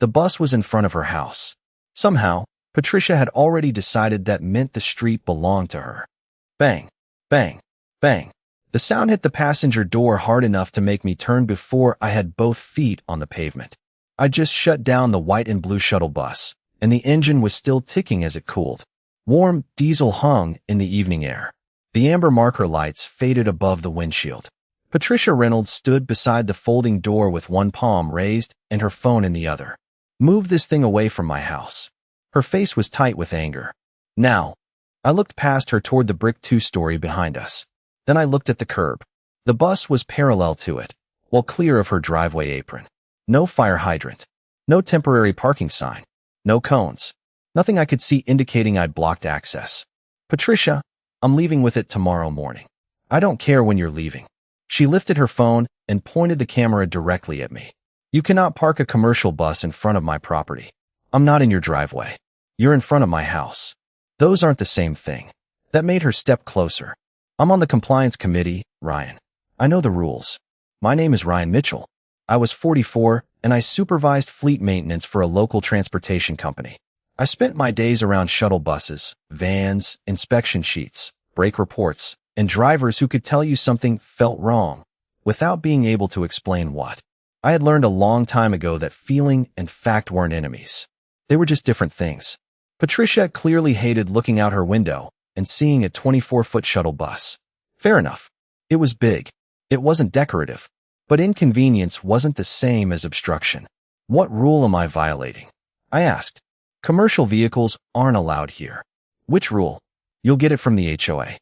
The bus was in front of her house. Somehow, Patricia had already decided that meant the street belonged to her. Bang, bang, bang. The sound hit the passenger door hard enough to make me turn before I had both feet on the pavement. I just shut down the white and blue shuttle bus, and the engine was still ticking as it cooled. Warm diesel hung in the evening air. The amber marker lights faded above the windshield. Patricia Reynolds stood beside the folding door with one palm raised and her phone in the other. Move this thing away from my house. Her face was tight with anger. Now, I looked past her toward the brick two-story behind us. Then I looked at the curb. The bus was parallel to it, well clear of her driveway apron. No fire hydrant. No temporary parking sign. No cones. Nothing I could see indicating I'd blocked access. Patricia, I'm leaving with it tomorrow morning. I don't care when you're leaving. She lifted her phone and pointed the camera directly at me. You cannot park a commercial bus in front of my property. I'm not in your driveway. You're in front of my house. Those aren't the same thing. That made her step closer. I'm on the compliance committee, Ryan. I know the rules. My name is Ryan Mitchell. I was 44 and I supervised fleet maintenance for a local transportation company. I spent my days around shuttle buses, vans, inspection sheets, brake reports, and drivers who could tell you something felt wrong without being able to explain what. I had learned a long time ago that feeling and fact weren't enemies. They were just different things. Patricia clearly hated looking out her window and seeing a 24-foot shuttle bus. Fair enough. It was big. It wasn't decorative. But inconvenience wasn't the same as obstruction. What rule am I violating? I asked. Commercial vehicles aren't allowed here. Which rule? You'll get it from the HOA.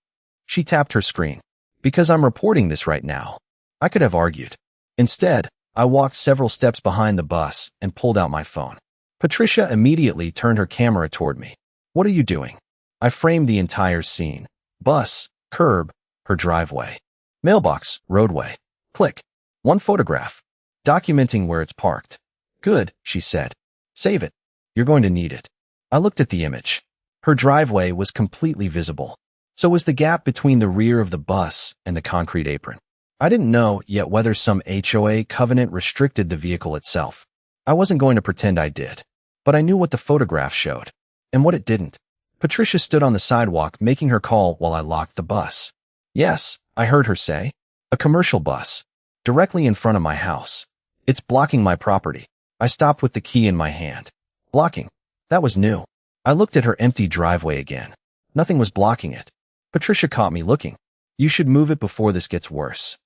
She tapped her screen. Because I'm reporting this right now. I could have argued. Instead, I walked several steps behind the bus and pulled out my phone. Patricia immediately turned her camera toward me. What are you doing? I framed the entire scene. Bus, curb, her driveway. Mailbox, roadway. Click. One photograph. Documenting where it's parked. Good, she said. Save it. You're going to need it. I looked at the image. Her driveway was completely visible. So was the gap between the rear of the bus and the concrete apron. I didn't know yet whether some HOA covenant restricted the vehicle itself. I wasn't going to pretend I did. But I knew what the photograph showed. And what it didn't. Patricia stood on the sidewalk making her call while I locked the bus. Yes, I heard her say. A commercial bus. Directly in front of my house. It's blocking my property. I stopped with the key in my hand. Blocking. That was new. I looked at her empty driveway again. Nothing was blocking it. Patricia caught me looking. You should move it before this gets worse.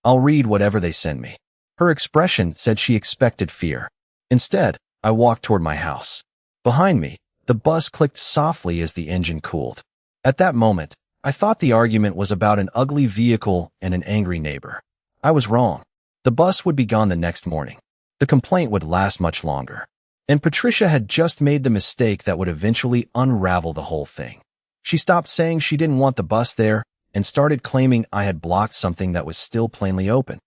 I'll read whatever they send me. Her expression said she expected fear. Instead, I walked toward my house. Behind me, the bus clicked softly as the engine cooled. At that moment, I thought the argument was about an ugly vehicle and an angry neighbor. I was wrong. The bus would be gone the next morning. The complaint would last much longer. And Patricia had just made the mistake that would eventually unravel the whole thing. She stopped saying she didn't want the bus there and started claiming I had blocked something that was still plainly open.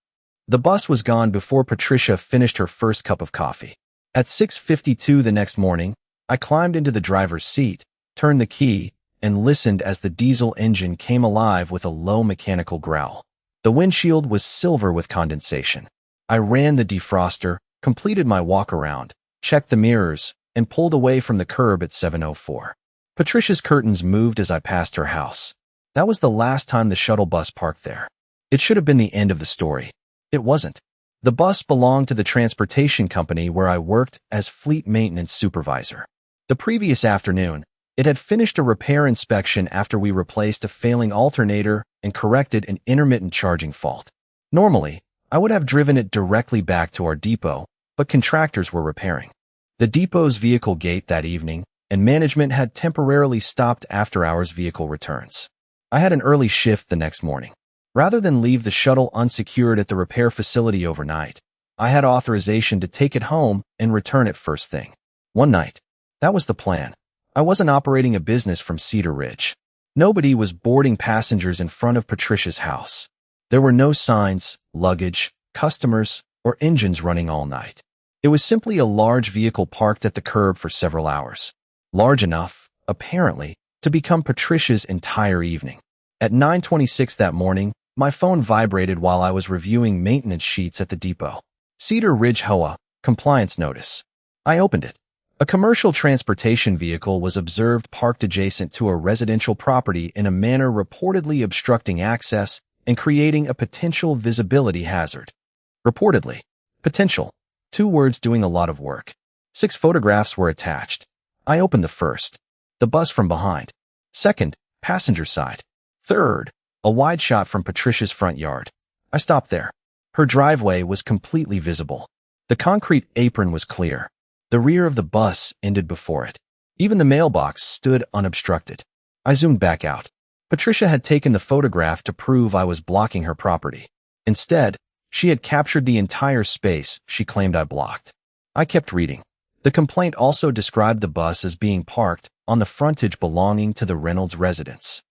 The bus was gone before Patricia finished her first cup of coffee. At 6:52 the next morning, I climbed into the driver's seat, turned the key, and listened as the diesel engine came alive with a low mechanical growl. The windshield was silver with condensation. I ran the defroster, completed my walk around, checked the mirrors, and pulled away from the curb at 7:04. Patricia's curtains moved as I passed her house. That was the last time the shuttle bus parked there. It should have been the end of the story. It wasn't. The bus belonged to the transportation company where I worked as fleet maintenance supervisor. The previous afternoon, it had finished a repair inspection after we replaced a failing alternator and corrected an intermittent charging fault. Normally, I would have driven it directly back to our depot, but contractors were repairing the depot's vehicle gate that evening, and management had temporarily stopped after-hours vehicle returns. I had an early shift the next morning. Rather than leave the shuttle unsecured at the repair facility overnight, I had authorization to take it home and return it first thing. One night. That was the plan. I wasn't operating a business from Cedar Ridge. Nobody was boarding passengers in front of Patricia's house. There were no signs, luggage, customers, or engines running all night. It was simply a large vehicle parked at the curb for several hours. Large enough, apparently, to become Patricia's entire evening. At 9:26 that morning, my phone vibrated while I was reviewing maintenance sheets at the depot. Cedar Ridge HOA, compliance notice. I opened it. A commercial transportation vehicle was observed parked adjacent to a residential property in a manner reportedly obstructing access and creating a potential visibility hazard. Reportedly. Potential. 2 words doing a lot of work. 6 photographs were attached. I opened the first. The bus from behind. Second, passenger side. Third, a wide shot from Patricia's front yard. I stopped there. Her driveway was completely visible. The concrete apron was clear. The rear of the bus ended before it. Even the mailbox stood unobstructed. I zoomed back out. Patricia had taken the photograph to prove I was blocking her property. Instead, she had captured the entire space she claimed I blocked. I kept reading. The complaint also described the bus as being parked on the frontage belonging to the Reynolds residence.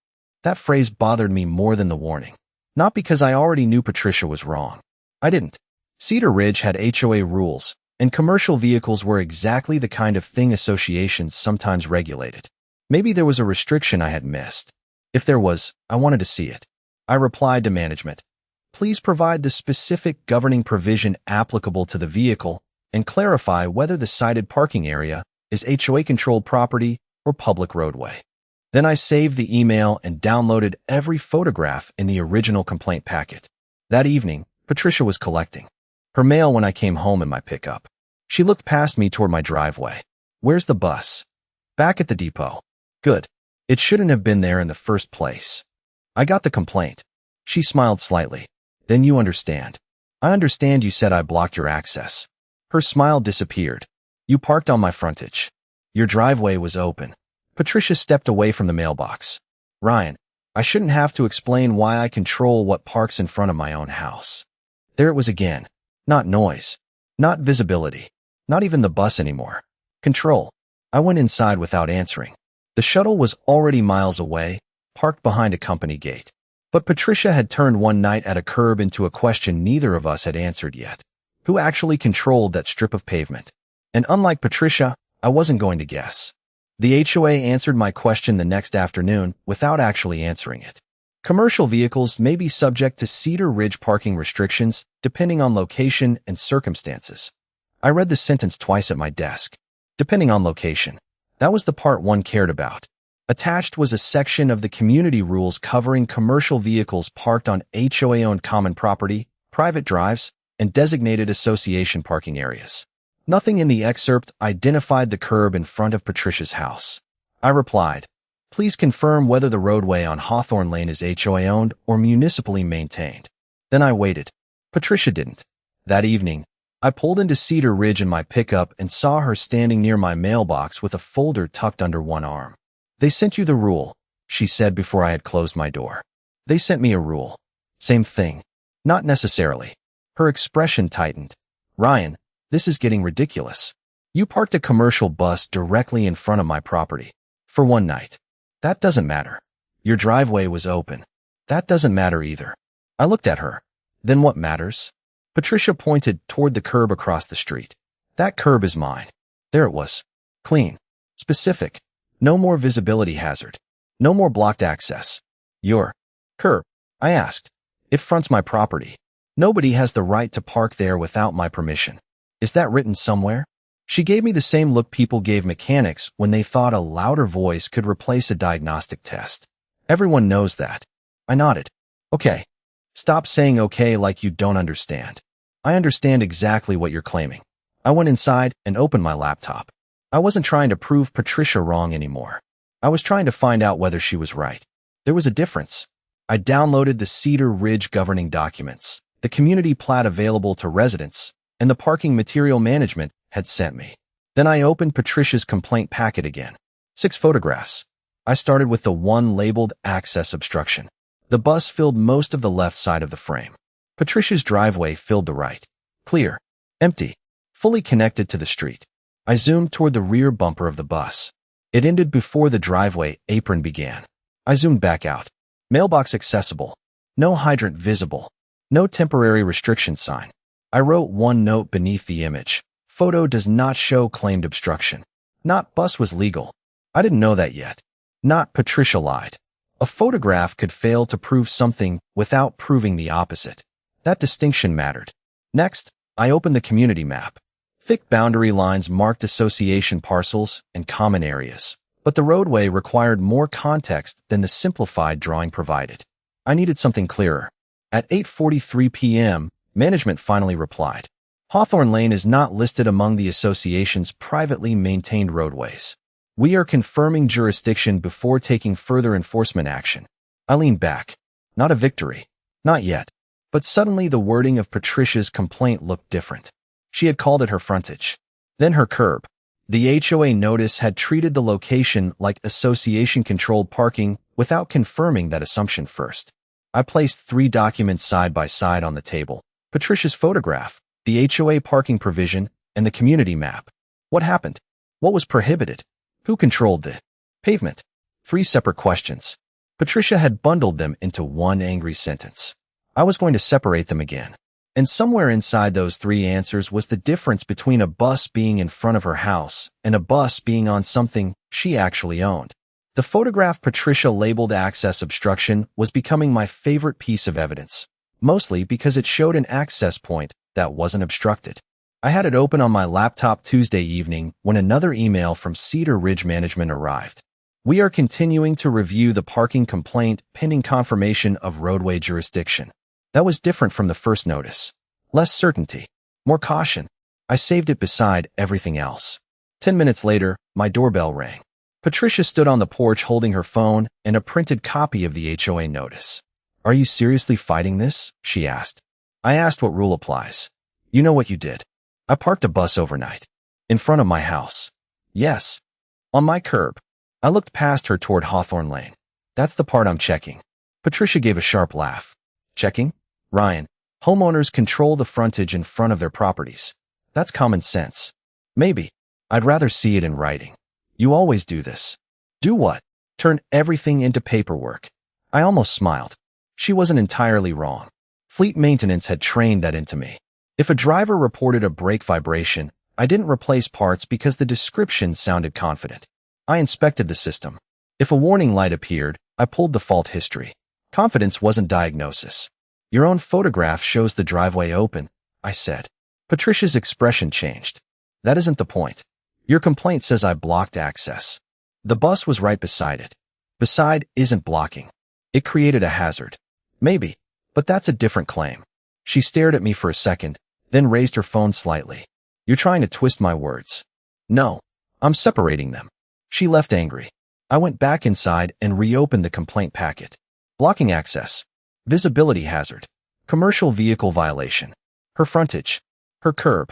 That phrase bothered me more than the warning. Not because I already knew Patricia was wrong. I didn't. Cedar Ridge had HOA rules, and commercial vehicles were exactly the kind of thing associations sometimes regulated. Maybe there was a restriction I had missed. If there was, I wanted to see it. I replied to management, "Please provide the specific governing provision applicable to the vehicle and clarify whether the cited parking area is HOA-controlled property or public roadway." Then I saved the email and downloaded every photograph in the original complaint packet. That evening, Patricia was collecting her mail when I came home in my pickup. She looked past me toward my driveway. "Where's the bus?" "Back at the depot." "Good. It shouldn't have been there in the first place." "I got the complaint." She smiled slightly. "Then you understand." "I understand you said I blocked your access." Her smile disappeared. "You parked on my frontage. Your driveway was open." Patricia stepped away from the mailbox. "Ryan, I shouldn't have to explain why I control what parks in front of my own house." There it was again. Not noise. Not visibility. Not even the bus anymore. Control. I went inside without answering. The shuttle was already miles away, parked behind a company gate. But Patricia had turned one night at a curb into a question neither of us had answered yet. Who actually controlled that strip of pavement? And unlike Patricia, I wasn't going to guess. The HOA answered my question the next afternoon without actually answering it. Commercial vehicles may be subject to Cedar Ridge parking restrictions depending on location and circumstances. I read the sentence twice at my desk. Depending on location. That was the part one cared about. Attached was a section of the community rules covering commercial vehicles parked on HOA-owned common property, private drives, and designated association parking areas. Nothing in the excerpt identified the curb in front of Patricia's house. I replied, "Please confirm whether the roadway on Hawthorne Lane is HOA-owned or municipally maintained." Then I waited. Patricia didn't. That evening, I pulled into Cedar Ridge in my pickup and saw her standing near my mailbox with a folder tucked under one arm. "They sent you the rule," she said before I had closed my door. "They sent me a rule." Same thing. Not necessarily. Her expression tightened. "Ryan, this is getting ridiculous. You parked a commercial bus directly in front of my property. For one night. That doesn't matter. Your driveway was open. That doesn't matter either." I looked at her. "Then what matters?" Patricia pointed toward the curb across the street. "That curb is mine." There it was. Clean. Specific. No more visibility hazard. No more blocked access. "Your curb?" I asked. "It fronts my property. Nobody has the right to park there without my permission. Is that written somewhere?" She gave me the same look people gave mechanics when they thought a louder voice could replace a diagnostic test. "Everyone knows that." I nodded. "Okay. Stop saying okay like you don't understand. I understand exactly what you're claiming." I went inside and opened my laptop. I wasn't trying to prove Patricia wrong anymore. I was trying to find out whether she was right. There was a difference. I downloaded the Cedar Ridge governing documents, the community plat available to residents, and the parking material management had sent me. Then I opened Patricia's complaint packet again. 6 photographs. I started with the one labeled access obstruction. The bus filled most of the left side of the frame. Patricia's driveway filled the right. Clear. Empty. Fully connected to the street. I zoomed toward the rear bumper of the bus. It ended before the driveway apron began. I zoomed back out. Mailbox accessible. No hydrant visible. No temporary restriction sign. I wrote one note beneath the image. Photo does not show claimed obstruction. Not bus was legal. I didn't know that yet. Not Patricia lied. A photograph could fail to prove something without proving the opposite. That distinction mattered. Next, I opened the community map. Thick boundary lines marked association parcels and common areas, but the roadway required more context than the simplified drawing provided. I needed something clearer. At 8:43 p.m., management finally replied. Hawthorne Lane is not listed among the association's privately maintained roadways. We are confirming jurisdiction before taking further enforcement action. I leaned back. Not a victory. Not yet. But suddenly the wording of Patricia's complaint looked different. She had called it her frontage. Then her curb. The HOA notice had treated the location like association-controlled parking without confirming that assumption first. I placed 3 documents side by side on the table. Patricia's photograph, the HOA parking provision, and the community map. What happened? What was prohibited? Who controlled the pavement? 3 separate questions. Patricia had bundled them into one angry sentence. I was going to separate them again. And somewhere inside those 3 answers was the difference between a bus being in front of her house and a bus being on something she actually owned. The photograph Patricia labeled access obstruction was becoming my favorite piece of evidence, mostly because it showed an access point that wasn't obstructed. I had it open on my laptop Tuesday evening when another email from Cedar Ridge Management arrived. We are continuing to review the parking complaint pending confirmation of roadway jurisdiction. That was different from the first notice. Less certainty, more caution. I saved it beside everything else. 10 minutes later, my doorbell rang. Patricia stood on the porch holding her phone and a printed copy of the HOA notice. Are you seriously fighting this? She asked. I asked what rule applies. You know what you did. I parked a bus overnight. In front of my house. Yes. On my curb. I looked past her toward Hawthorne Lane. That's the part I'm checking. Patricia gave a sharp laugh. Checking? Ryan, homeowners control the frontage in front of their properties. That's common sense. Maybe. I'd rather see it in writing. You always do this. Do what? Turn everything into paperwork. I almost smiled. She wasn't entirely wrong. Fleet maintenance had trained that into me. If a driver reported a brake vibration, I didn't replace parts because the description sounded confident. I inspected the system. If a warning light appeared, I pulled the fault history. Confidence wasn't diagnosis. Your own photograph shows the driveway open, I said. Patricia's expression changed. That isn't the point. Your complaint says I blocked access. The bus was right beside it. Beside isn't blocking. It created a hazard. Maybe, but that's a different claim. She stared at me for a second, then raised her phone slightly. You're trying to twist my words. No, I'm separating them. She left angry. I went back inside and reopened the complaint packet. Blocking access. Visibility hazard. Commercial vehicle violation. Her frontage. Her curb.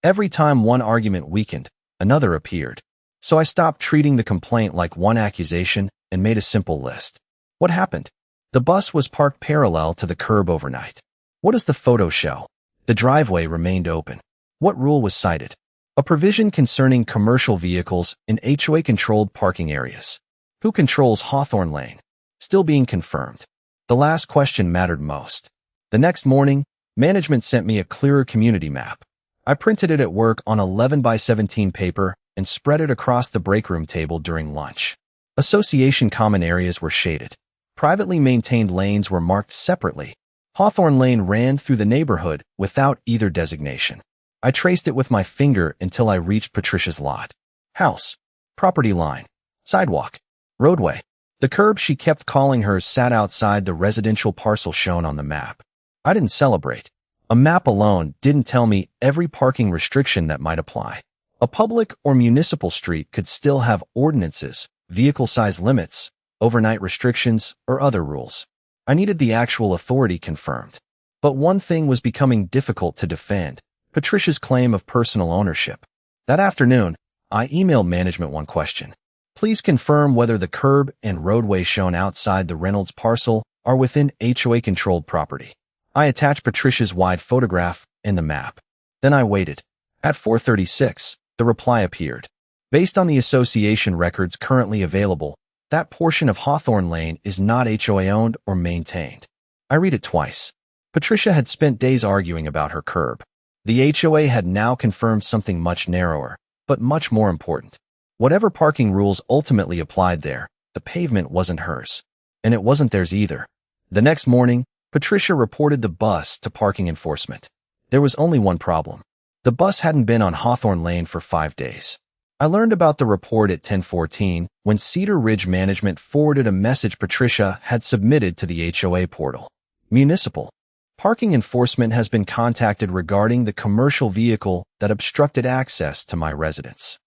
Every time one argument weakened, another appeared. So I stopped treating the complaint like one accusation and made a simple list. What happened? The bus was parked parallel to the curb overnight. What does the photo show? The driveway remained open. What rule was cited? A provision concerning commercial vehicles in HOA-controlled parking areas. Who controls Hawthorne Lane? Still being confirmed. The last question mattered most. The next morning, management sent me a clearer community map. I printed it at work on 11 by 17 paper and spread it across the break room table during lunch. Association common areas were shaded. Privately maintained lanes were marked separately. Hawthorne Lane ran through the neighborhood without either designation. I traced it with my finger until I reached Patricia's lot. House. Property line. Sidewalk. Roadway. The curb she kept calling hers sat outside the residential parcel shown on the map. I didn't celebrate. A map alone didn't tell me every parking restriction that might apply. A public or municipal street could still have ordinances, vehicle size limits, overnight restrictions, or other rules. I needed the actual authority confirmed. But one thing was becoming difficult to defend: Patricia's claim of personal ownership. That afternoon, I emailed management one question. Please confirm whether the curb and roadway shown outside the Reynolds parcel are within HOA-controlled property. I attached Patricia's wide photograph and the map. Then I waited. At 4:36, the reply appeared. Based on the association records currently available, that portion of Hawthorne Lane is not HOA-owned or maintained. I read it twice. Patricia had spent days arguing about her curb. The HOA had now confirmed something much narrower, but much more important. Whatever parking rules ultimately applied there, the pavement wasn't hers. And it wasn't theirs either. The next morning, Patricia reported the bus to parking enforcement. There was only one problem. The bus hadn't been on Hawthorne Lane for 5 days. I learned about the report at 10:14 when Cedar Ridge Management forwarded a message Patricia had submitted to the HOA portal. Municipal. Parking enforcement has been contacted regarding the commercial vehicle that obstructed access to my residence.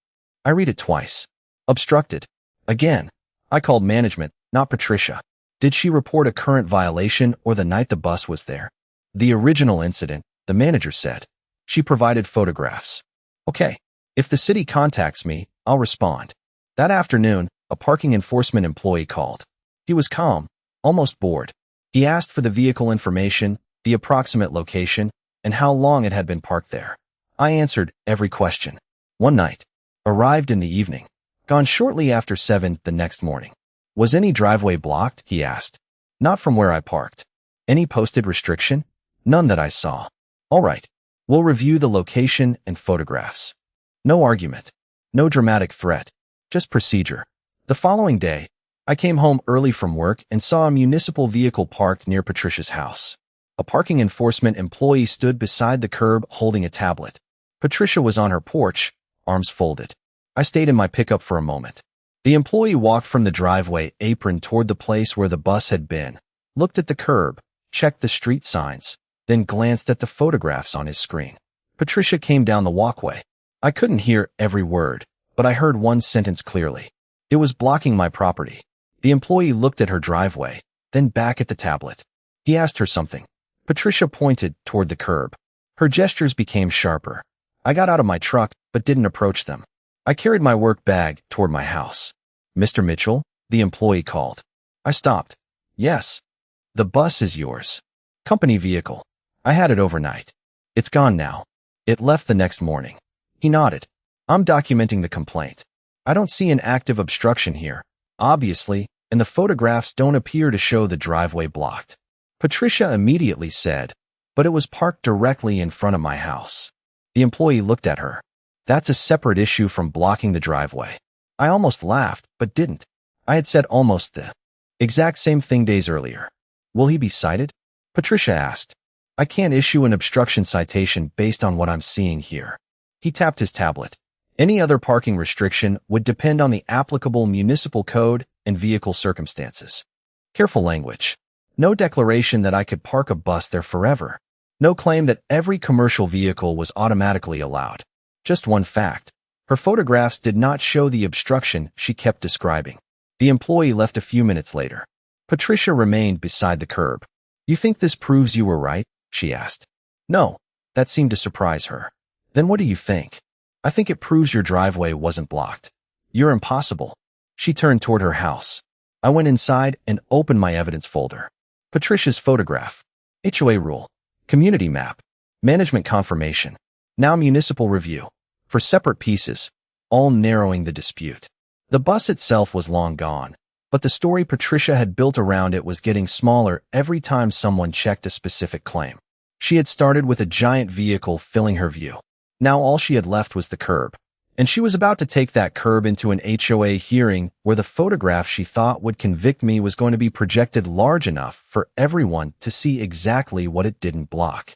I read it twice. Obstructed. Again. I called management, not Patricia. Did she report a current violation or the night the bus was there? The original incident, the manager said. She provided photographs. Okay. If the city contacts me, I'll respond. That afternoon, a parking enforcement employee called. He was calm, almost bored. He asked for the vehicle information, the approximate location, and how long it had been parked there. I answered every question. One night. Arrived in the evening. Gone shortly after 7 the next morning. Was any driveway blocked? He asked. Not from where I parked. Any posted restriction? None that I saw. All right. We'll review the location and photographs. No argument. No dramatic threat. Just procedure. The following day, I came home early from work and saw a municipal vehicle parked near Patricia's house. A parking enforcement employee stood beside the curb holding a tablet. Patricia was on her porch, arms folded. I stayed in my pickup for a moment. The employee walked from the driveway apron toward the place where the bus had been, looked at the curb, checked the street signs, then glanced at the photographs on his screen. Patricia came down the walkway. I couldn't hear every word, but I heard one sentence clearly. It was blocking my property. The employee looked at her driveway, then back at the tablet. He asked her something. Patricia pointed toward the curb. Her gestures became sharper. I got out of my truck, but didn't approach them. I carried my work bag toward my house. Mr. Mitchell, the employee called. I stopped. Yes. The bus is yours. Company vehicle. I had it overnight. It's gone now. It left the next morning. He nodded. I'm documenting the complaint. I don't see an active obstruction here, obviously, and the photographs don't appear to show the driveway blocked. Patricia immediately said, but it was parked directly in front of my house. The employee looked at her. That's a separate issue from blocking the driveway. I almost laughed, but didn't. I had said almost the exact same thing days earlier. Will he be cited? Patricia asked. I can't issue an obstruction citation based on what I'm seeing here. He tapped his tablet. Any other parking restriction would depend on the applicable municipal code and vehicle circumstances. Careful language. No declaration that I could park a bus there forever. No claim that every commercial vehicle was automatically allowed. Just one fact. Her photographs did not show the obstruction she kept describing. The employee left a few minutes later. Patricia remained beside the curb. You think this proves you were right? She asked. No. That seemed to surprise her. Then what do you think? I think it proves your driveway wasn't blocked. You're impossible. She turned toward her house. I went inside and opened my evidence folder. Patricia's photograph. HOA rule. Community map. Management confirmation. Now municipal review. For separate pieces, all narrowing the dispute. The bus itself was long gone, but the story Patricia had built around it was getting smaller every time someone checked a specific claim. She had started with a giant vehicle filling her view. Now all she had left was the curb. And she was about to take that curb into an HOA hearing where the photograph she thought would convict me was going to be projected large enough for everyone to see exactly what it didn't block.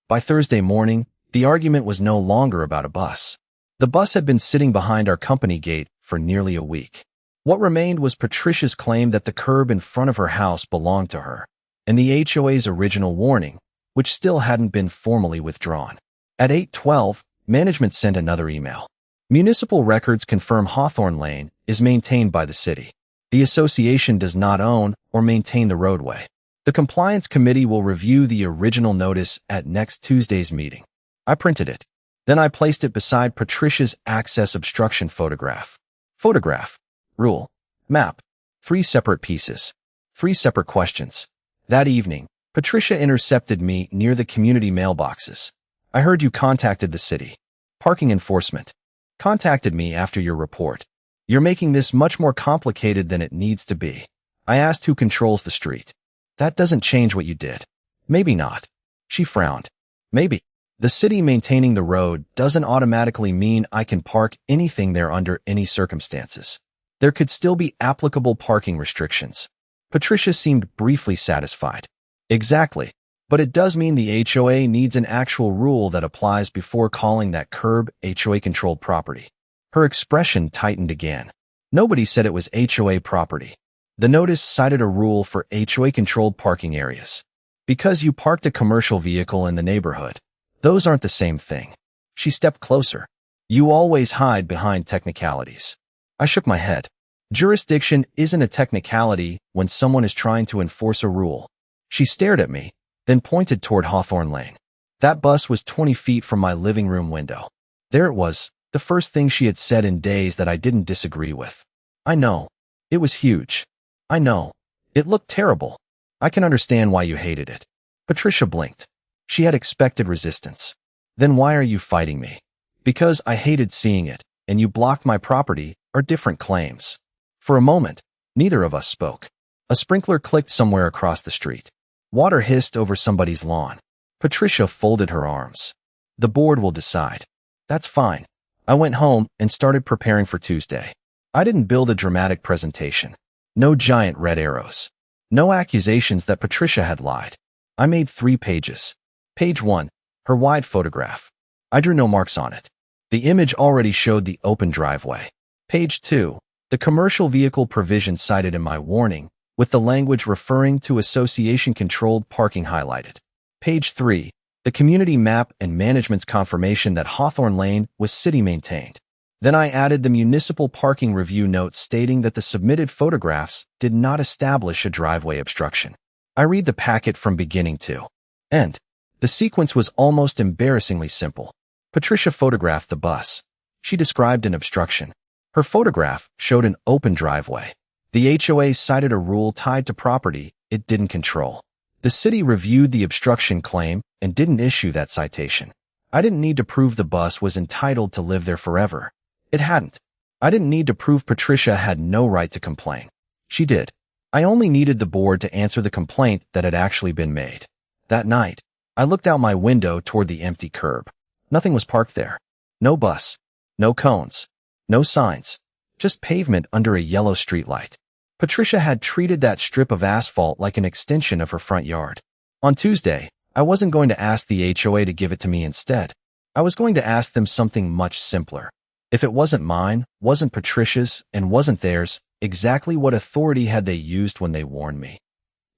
By Thursday morning, the argument was no longer about a bus. The bus had been sitting behind our company gate for nearly a week. What remained was Patricia's claim that the curb in front of her house belonged to her, and the HOA's original warning, which still hadn't been formally withdrawn. At 8:12, management sent another email. Municipal records confirm Hawthorne Lane is maintained by the city. The association does not own or maintain the roadway. The compliance committee will review the original notice at next Tuesday's meeting. I printed it. Then I placed it beside Patricia's access obstruction photograph. Photograph. Rule. Map. 3 separate pieces. 3 separate questions. That evening, Patricia intercepted me near the community mailboxes. I heard you contacted the city. Parking enforcement. Contacted me after your report. You're making this much more complicated than it needs to be. I asked who controls the street. That doesn't change what you did. Maybe not. She frowned. Maybe. The city maintaining the road doesn't automatically mean I can park anything there under any circumstances. There could still be applicable parking restrictions. Patricia seemed briefly satisfied. Exactly. But it does mean the HOA needs an actual rule that applies before calling that curb HOA-controlled property. Her expression tightened again. Nobody said it was HOA property. The notice cited a rule for HOA-controlled parking areas. Because you parked a commercial vehicle in the neighborhood. Those aren't the same thing. She stepped closer. You always hide behind technicalities. I shook my head. Jurisdiction isn't a technicality when someone is trying to enforce a rule. She stared at me, then pointed toward Hawthorne Lane. That bus was 20 feet from my living room window. There it was, the first thing she had said in days that I didn't disagree with. I know. It was huge. I know. It looked terrible. I can understand why you hated it. Patricia blinked. She had expected resistance. Then why are you fighting me? Because I hated seeing it, and you blocked my property, are different claims. For a moment, neither of us spoke. A sprinkler clicked somewhere across the street. Water hissed over somebody's lawn. Patricia folded her arms. The board will decide. That's fine. I went home and started preparing for Tuesday. I didn't build a dramatic presentation. No giant red arrows. No accusations that Patricia had lied. I made 3 pages. Page 1, her wide photograph. I drew no marks on it. The image already showed the open driveway. Page 2, the commercial vehicle provision cited in my warning, with the language referring to association-controlled parking highlighted. Page 3, the community map and management's confirmation that Hawthorne Lane was city-maintained. Then I added the municipal parking review note stating that the submitted photographs did not establish a driveway obstruction. I read the packet from beginning to end. The sequence was almost embarrassingly simple. Patricia photographed the bus. She described an obstruction. Her photograph showed an open driveway. The HOA cited a rule tied to property it didn't control. The city reviewed the obstruction claim and didn't issue that citation. I didn't need to prove the bus was entitled to live there forever. It hadn't. I didn't need to prove Patricia had no right to complain. She did. I only needed the board to answer the complaint that had actually been made. That night, I looked out my window toward the empty curb. Nothing was parked there. No bus. No cones. No signs. Just pavement under a yellow streetlight. Patricia had treated that strip of asphalt like an extension of her front yard. On Tuesday, I wasn't going to ask the HOA to give it to me instead. I was going to ask them something much simpler. If it wasn't mine, wasn't Patricia's, and wasn't theirs, exactly what authority had they used when they warned me?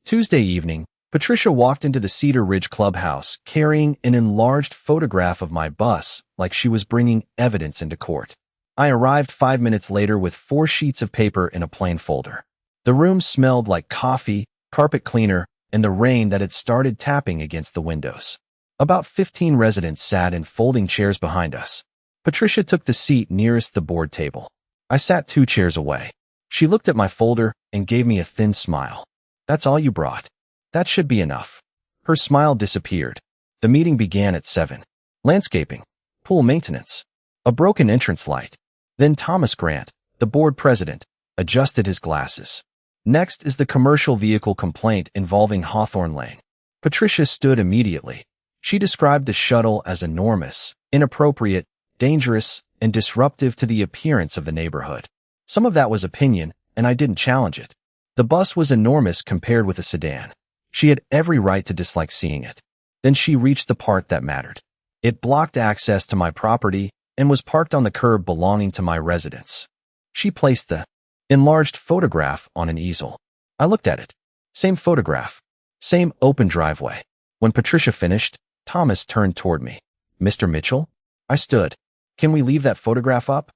Tuesday evening, Patricia walked into the Cedar Ridge clubhouse carrying an enlarged photograph of my bus like she was bringing evidence into court. I arrived 5 minutes later with 4 sheets of paper in a plain folder. The room smelled like coffee, carpet cleaner, and the rain that had started tapping against the windows. About 15 residents sat in folding chairs behind us. Patricia took the seat nearest the board table. I sat 2 chairs away. She looked at my folder and gave me a thin smile. That's all you brought. That should be enough. Her smile disappeared. The meeting began at 7. Landscaping. Pool maintenance. A broken entrance light. Then Thomas Grant, the board president, adjusted his glasses. Next is the commercial vehicle complaint involving Hawthorne Lane. Patricia stood immediately. She described the shuttle as enormous, inappropriate, dangerous, and disruptive to the appearance of the neighborhood. Some of that was opinion, and I didn't challenge it. The bus was enormous compared with a sedan. She had every right to dislike seeing it. Then she reached the part that mattered. It blocked access to my property and was parked on the curb belonging to my residence. She placed the enlarged photograph on an easel. I looked at it. Same photograph. Same open driveway. When Patricia finished, Thomas turned toward me. Mr. Mitchell? I stood. Can we leave that photograph up?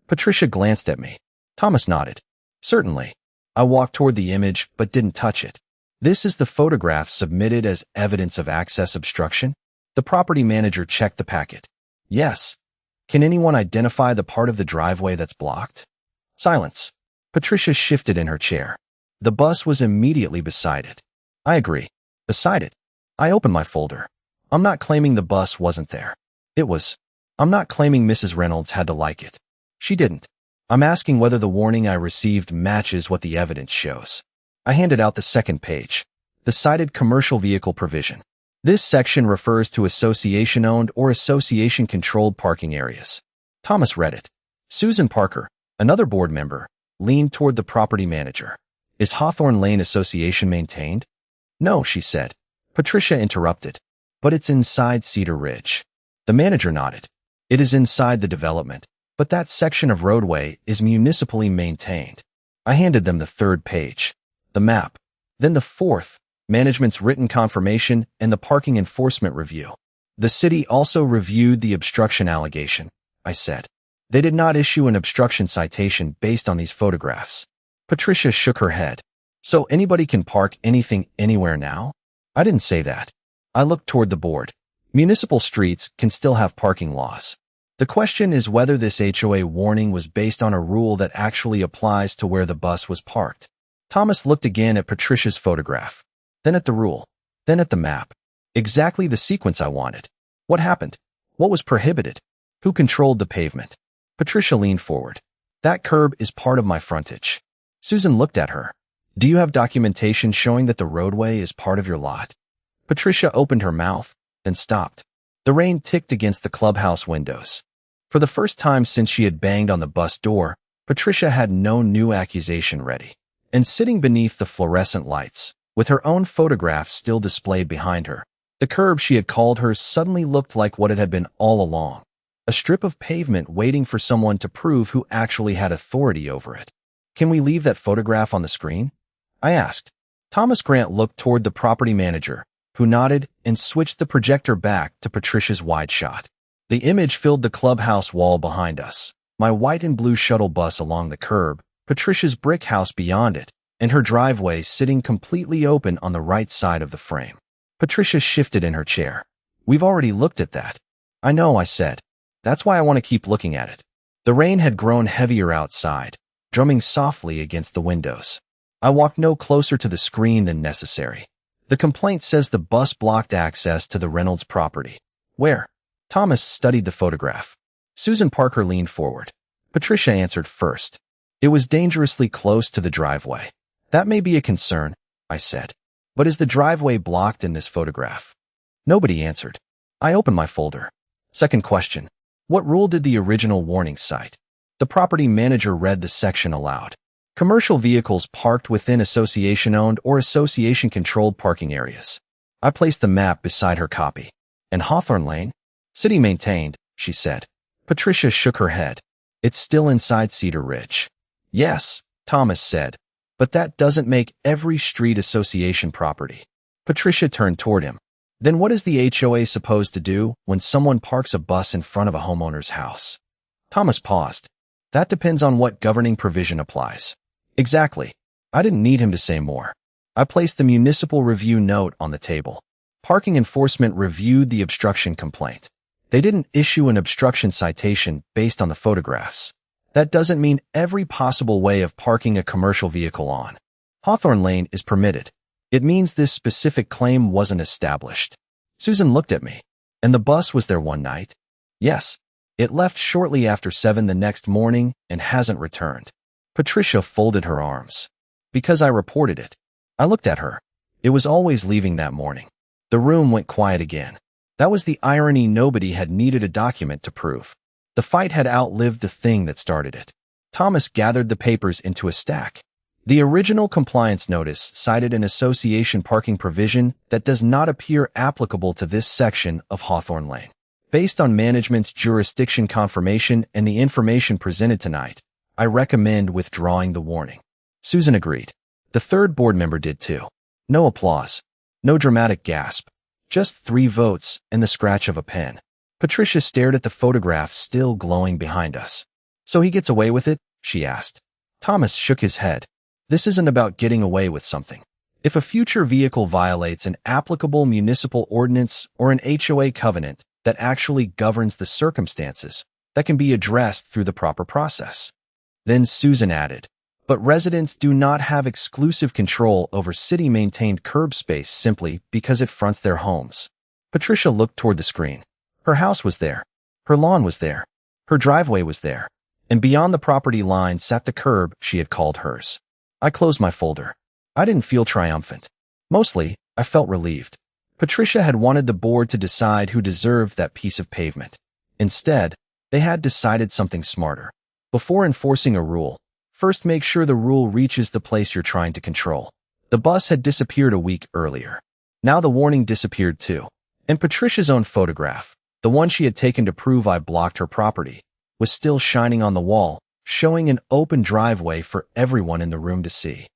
Patricia glanced at me. Thomas nodded. Certainly. I walked toward the image but didn't touch it. This is the photograph submitted as evidence of access obstruction? The property manager checked the packet. Yes. Can anyone identify the part of the driveway that's blocked? Silence. Patricia shifted in her chair. The bus was immediately beside it. I agree. Beside it. I opened my folder. I'm not claiming the bus wasn't there. It was. I'm not claiming Mrs. Reynolds had to like it. She didn't. I'm asking whether the warning I received matches what the evidence shows. I handed out the second page. The cited commercial vehicle provision. This section refers to association-owned or association-controlled parking areas. Thomas read it. Susan Parker, another board member, leaned toward the property manager. Is Hawthorne Lane Association maintained? No, she said. Patricia interrupted. But it's inside Cedar Ridge. The manager nodded. It is inside the development, but that section of roadway is municipally maintained. I handed them the third page, the map, then the fourth, management's written confirmation and the parking enforcement review. The city also reviewed the obstruction allegation, I said. They did not issue an obstruction citation based on these photographs. Patricia shook her head. So anybody can park anything anywhere now? I didn't say that. I looked toward the board. Municipal streets can still have parking laws. The question is whether this HOA warning was based on a rule that actually applies to where the bus was parked. Thomas looked again at Patricia's photograph, then at the rule, then at the map. Exactly the sequence I wanted. What happened? What was prohibited? Who controlled the pavement? Patricia leaned forward. That curb is part of my frontage. Susan looked at her. Do you have documentation showing that the roadway is part of your lot? Patricia opened her mouth, then stopped. The rain ticked against the clubhouse windows. For the first time since she had banged on the bus door, Patricia had no new accusation ready. And sitting beneath the fluorescent lights, with her own photograph still displayed behind her, the curb she had called hers suddenly looked like what it had been all along. A strip of pavement waiting for someone to prove who actually had authority over it. Can we leave that photograph on the screen? I asked. Thomas Grant looked toward the property manager, who nodded and switched the projector back to Patricia's wide shot. The image filled the clubhouse wall behind us, my white and blue shuttle bus along the curb, Patricia's brick house beyond it, and her driveway sitting completely open on the right side of the frame. Patricia shifted in her chair. We've already looked at that. I know, I said. That's why I want to keep looking at it. The rain had grown heavier outside, drumming softly against the windows. I walked no closer to the screen than necessary. The complaint says the bus blocked access to the Reynolds property. Where? Thomas studied the photograph. Susan Parker leaned forward. Patricia answered first. It was dangerously close to the driveway. That may be a concern, I said. But is the driveway blocked in this photograph? Nobody answered. I opened my folder. Second question. What rule did the original warning cite? The property manager read the section aloud. Commercial vehicles parked within association-owned or association-controlled parking areas. I placed the map beside her copy. And Hawthorne Lane? City maintained, she said. Patricia shook her head. It's still inside Cedar Ridge. Yes, Thomas said. But that doesn't make every street association property. Patricia turned toward him. Then what is the HOA supposed to do when someone parks a bus in front of a homeowner's house? Thomas paused. That depends on what governing provision applies. Exactly. I didn't need him to say more. I placed the municipal review note on the table. Parking enforcement reviewed the obstruction complaint. They didn't issue an obstruction citation based on the photographs. That doesn't mean every possible way of parking a commercial vehicle on Hawthorne Lane is permitted. It means this specific claim wasn't established. Susan looked at me. And the bus was there one night? Yes. It left shortly after 7 the next morning and hasn't returned. Patricia folded her arms. Because I reported it. I looked at her. It was always leaving that morning. The room went quiet again. That was the irony. Nobody had needed a document to prove. The fight had outlived the thing that started it. Thomas gathered the papers into a stack. The original compliance notice cited an association parking provision that does not appear applicable to this section of Hawthorne Lane. Based on management's jurisdiction confirmation and the information presented tonight, I recommend withdrawing the warning. Susan agreed. The third board member did too. No applause. No dramatic gasp. Just 3 votes and the scratch of a pen. Patricia stared at the photograph still glowing behind us. So he gets away with it? She asked. Thomas shook his head. This isn't about getting away with something. If a future vehicle violates an applicable municipal ordinance or an HOA covenant that actually governs the circumstances, that can be addressed through the proper process. Then Susan added, but residents do not have exclusive control over city-maintained curb space simply because it fronts their homes. Patricia looked toward the screen. Her house was there. Her lawn was there. Her driveway was there. And beyond the property line sat the curb she had called hers. I closed my folder. I didn't feel triumphant. Mostly, I felt relieved. Patricia had wanted the board to decide who deserved that piece of pavement. Instead, they had decided something smarter. Before enforcing a rule, first make sure the rule reaches the place you're trying to control. The bus had disappeared a week earlier. Now the warning disappeared too. And Patricia's own photograph, the one she had taken to prove I blocked her property, was still shining on the wall, showing an open driveway for everyone in the room to see.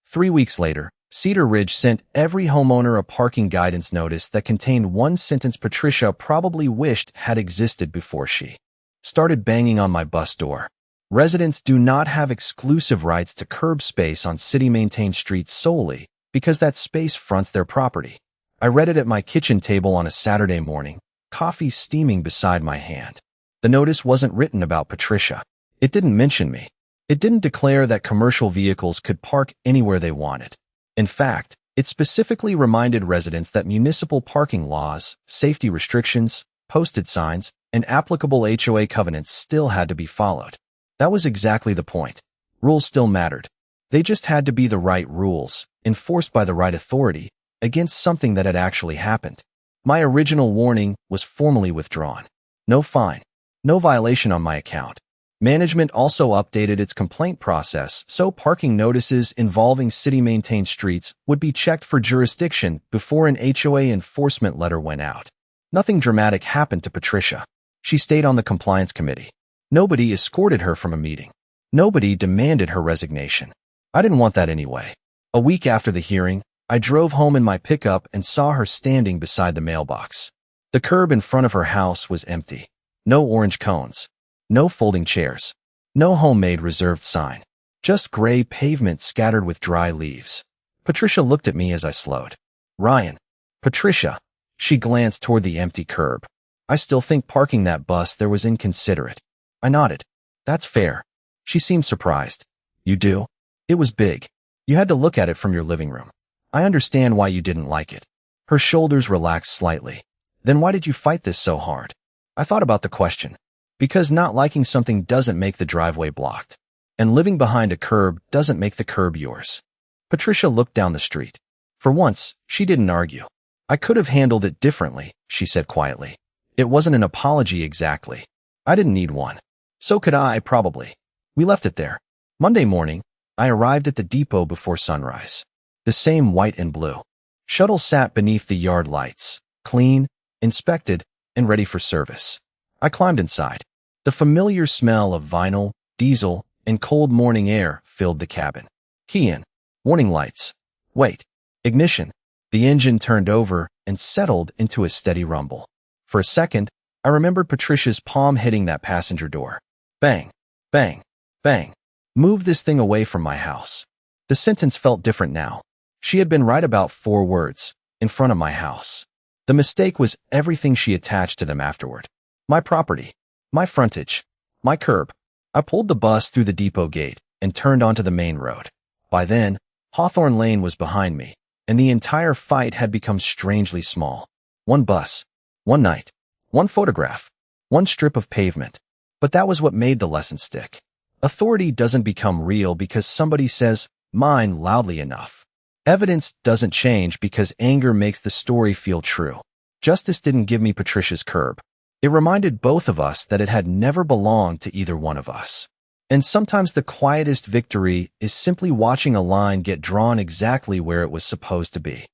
3 weeks later, Cedar Ridge sent every homeowner a parking guidance notice that contained one sentence Patricia probably wished had existed before she started banging on my bus door. Residents do not have exclusive rights to curb space on city-maintained streets solely because that space fronts their property. I read it at my kitchen table on a Saturday morning, coffee steaming beside my hand. The notice wasn't written about Patricia. It didn't mention me. It didn't declare that commercial vehicles could park anywhere they wanted. In fact, it specifically reminded residents that municipal parking laws, safety restrictions, posted signs, and applicable HOA covenants still had to be followed. That was exactly the point. Rules still mattered. They just had to be the right rules, enforced by the right authority, against something that had actually happened. My original warning was formally withdrawn. No fine. No violation on my account. Management also updated its complaint process so parking notices involving city-maintained streets would be checked for jurisdiction before an HOA enforcement letter went out. Nothing dramatic happened to Patricia. She stayed on the compliance committee. Nobody escorted her from a meeting. Nobody demanded her resignation. I didn't want that anyway. A week after the hearing, I drove home in my pickup and saw her standing beside the mailbox. The curb in front of her house was empty. No orange cones. No folding chairs. No homemade reserved sign. Just gray pavement scattered with dry leaves. Patricia looked at me as I slowed. Ryan. Patricia. She glanced toward the empty curb. I still think parking that bus there was inconsiderate. I nodded. That's fair. She seemed surprised. You do? It was big. You had to look at it from your living room. I understand why you didn't like it. Her shoulders relaxed slightly. Then why did you fight this so hard? I thought about the question. Because not liking something doesn't make the driveway blocked. And living behind a curb doesn't make the curb yours. Patricia looked down the street. For once, she didn't argue. I could have handled it differently, she said quietly. It wasn't an apology exactly. I didn't need one. So could I, probably. We left it there. Monday morning, I arrived at the depot before sunrise. The same white and blue. Shuttle sat beneath the yard lights, clean, inspected, and ready for service. I climbed inside. The familiar smell of vinyl, diesel, and cold morning air filled the cabin. Key in. Warning lights. Wait. Ignition. The engine turned over and settled into a steady rumble. For a second, I remembered Patricia's palm hitting that passenger door. Bang, bang, bang. Move this thing away from my house. The sentence felt different now. She had been right about 4 words, in front of my house. The mistake was everything she attached to them afterward. My property, my frontage, my curb. I pulled the bus through the depot gate and turned onto the main road. By then, Hawthorne Lane was behind me, and the entire fight had become strangely small. One bus, one night, one photograph, one strip of pavement. But that was what made the lesson stick. Authority doesn't become real because somebody says, mine, loudly enough. Evidence doesn't change because anger makes the story feel true. Justice didn't give me Patricia's curb. It reminded both of us that it had never belonged to either one of us. And sometimes the quietest victory is simply watching a line get drawn exactly where it was supposed to be.